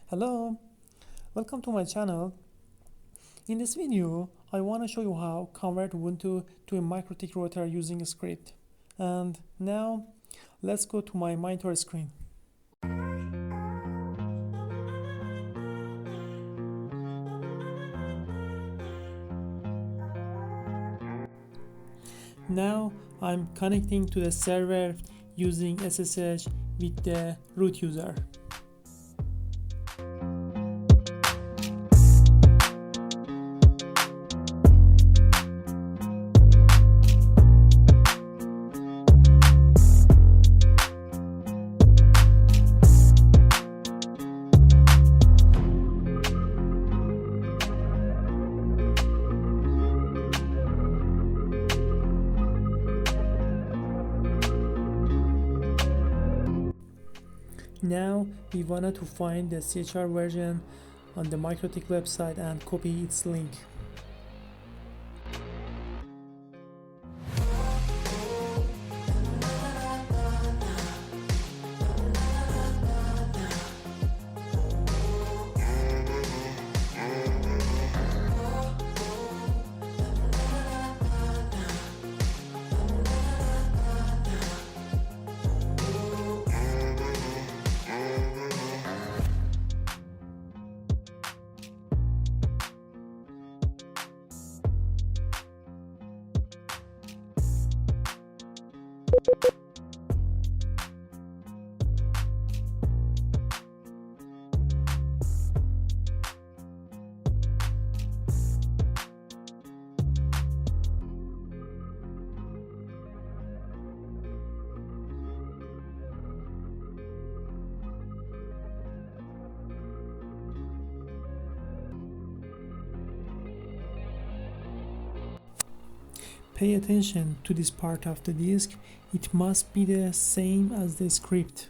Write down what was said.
Hello, welcome to my channel. In this video, I want to show you how convert Ubuntu to a MikroTik router using a script. And now, let's go to my monitor screen. Now, I'm connecting to the server using SSH with the root user. Now we wanted to find the CHR version on the MikroTik website and copy its link. Pay attention to this part of the disk. It must be the same as the script.